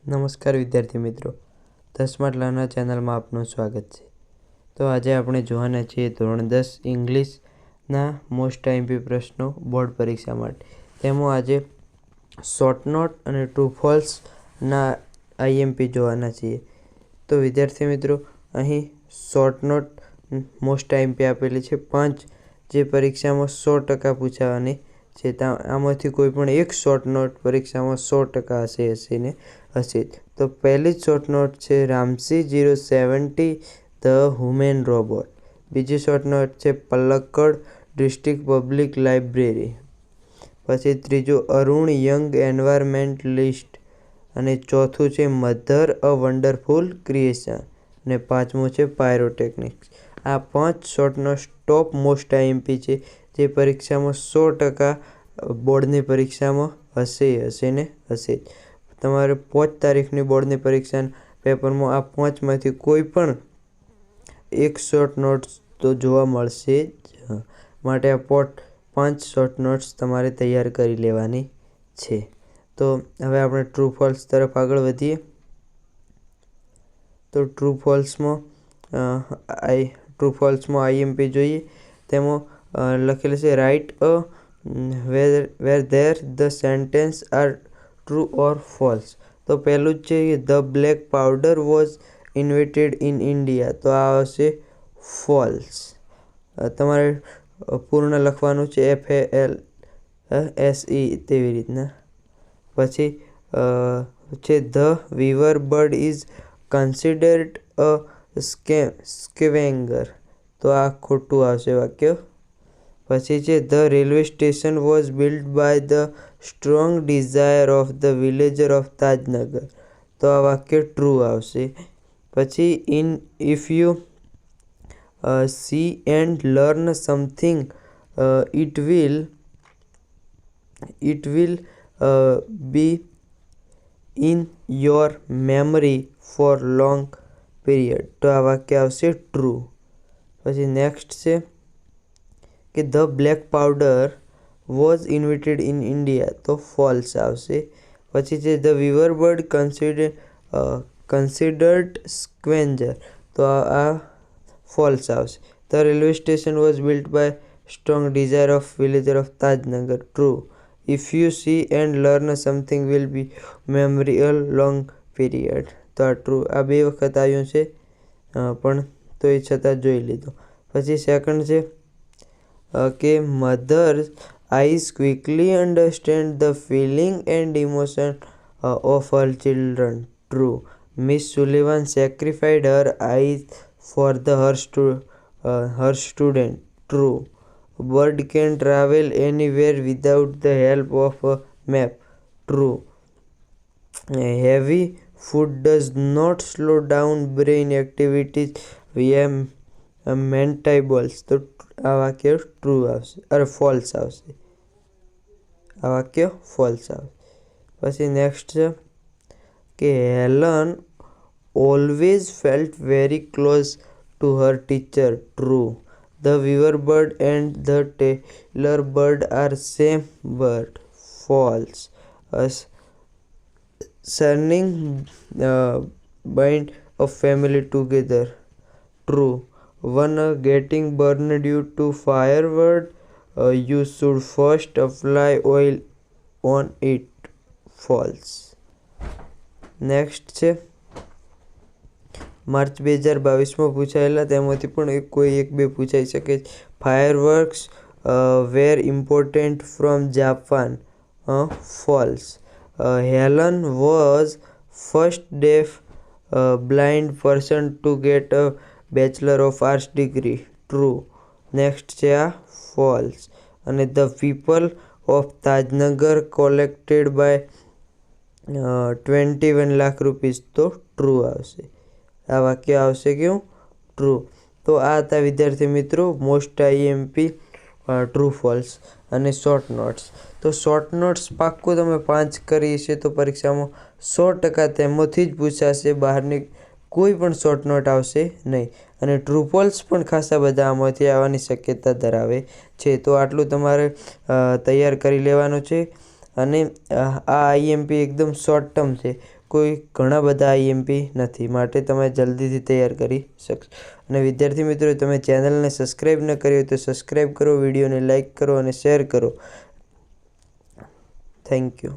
નમસ્કાર વિદ્યાર્થી મિત્રો, ધ સ્માર્ટ લર્નર ચેનલમાં આપનું સ્વાગત છે. તો આજે આપણે જોવાના છીએ ધોરણ 10 ઇંગ્લિશના મોસ્ટ આઈએમપી પ્રશ્નો બોર્ડ પરીક્ષા માટે. તેમાં આજે શોર્ટ નોટ અને ટ્રુ ફોલ્સના આઈએમપી જોવાના છીએ. તો વિદ્યાર્થી મિત્રો, અહીં શોર્ટ નોટ મોસ્ટ આઈએમપી આપેલી છે 5, જે પરીક્ષામાં 100% પૂછાવાની છે. આમાંથી કોઈ પણ એક શોર્ટ નોટ પરીક્ષામાં 100% હશે. તો પહેલી જ શોર્ટ નોટ છે રામસી 070 ધ હ્યુમન રોબોટ. બીજી શોર્ટ નોટ છે પલક્કડ ડિસ્ટ્રિક્ટ પબ્લિક લાઇબ્રેરી. પછી ત્રીજું અરુણ યંગ એન્વાયરમેન્ટલિસ્ટ. અને ચોથું છે મધર અ વન્ડરફુલ ક્રિએશન. અને પાંચમું છે પાયરોટેકનિક્સ. આ 5 short note top most IMP છે, જે પરીક્ષામાં 100% બોર્ડની પરીક્ષામાં હશે. તમારે 5 તારીખની બોર્ડની પરીક્ષાના પેપરમાં આ 5માંથી કોઈ પણ એક શોર્ટ નોટ્સ તો જોવા મળશે જ. માટે આ 5 શોર્ટ નોટ્સ તમારે તૈયાર કરી લેવાની છે. તો હવે આપણે ટ્રુ ફોલ્સ તરફ આગળ વધીએ. તો ટ્રુ ફોલ્સમાં આઈએમપી જોઈએ. તેમાં લખેલું છે write a where there the sentence are true or false. તો પહેલું જ છે the black powder was invented in India. તો આ આવશે ફોલ્સ. તમારે પૂર્ણ લખવાનું છે FALSE તેવી રીતના. પછી છે the weaver bird is considered a scavenger. તો આ ખોટું આવશે વાક્ય. પછી છે the railway station was built by the strong desire of the villager of Tajnagar. તો આ વાક્ય ટ્રુ આવશે. પછી if you see and learn something it will be in your memory for long period. તો આ વાક્ય આવશે ટ્રુ. પછી નેક્સ્ટ છે કે the black powder was invented in India. તો ફોલ્સ આવશે. પછી છે the weaver bird considered scavenger. તો આ ફોલ્સ આવશે. The railway station was built by strong desire of villager of Tajnagar. True. If you see and learn something will be memory a long period. તો આ true. આ 2 વખત આવ્યું છે, પણ તો એ છતાં જોઈ લીધું. પછી સેકન્ડ છે કે mother eyes quickly understand the feeling and emotion of her children. True. Miss Sullivan sacrificed her eyes for her student. True. Bird can travel anywhere without the help of a map. True. Heavy food does not slow down brain activities via મેન્ટાઇબલ્સ. તો આ વાક્ય true આવશે, false આવશે. આ વાક્ય false આવશે. પછી નેક્સ્ટ છે કે Helen always felt very close to her teacher. True. The weaver bird and the tailor bird are same bird. False. Sharing bind a family together. True. One getting burn due to firework you should first apply oil on it. False. Next છે March 2022માં પૂછાયેલા તેમાંથી પણ કોઈ 1-2 પૂછાઈ શકે. Fireworks were important from Japan. False. Helen was first deaf blind person to get a bachelor of arts degree. True. Next છે આ ફોલ્સ. અને the people of Tajnagar collected by 21 lakh rupees. તો ટ્રુ આવશે. આ વાક્ય આવશે કેવું? ટ્રુ. તો આ હતા વિદ્યાર્થી મિત્રો મોસ્ટ આઈએમપી ટ્રુ ફોલ્સ અને શોર્ટ નોટ્સ. તો શોર્ટ નોટ્સ પાક્કું તમે 5 કરી છે તો પરીક્ષામાં 100% તેમાંથી જ પૂછાશે. બહારની કોઈ પણ શોર્ટ નોટ આવશે નહીં. અને ટ્રુ ફોલ્સ પણ ખાસા બધા આમાંથી આવવાની શક્યતા ધરાવે છે. તો આટલું તમારે તૈયાર કરી લેવાનું છે. અને આ આઈએમપી એકદમ શોર્ટ ટર્મ છે. કોઈ ઘણા બધા આઈએમપી નથી, માટે તમે જલ્દીથી તૈયાર કરી શકશો. અને વિદ્યાર્થી મિત્રો, તમે ચેનલને સબસ્ક્રાઈબ ન કરી હોય તો સબસ્ક્રાઈબ કરો, વિડીયોને લાઇક કરો અને શેર કરો. Thank you.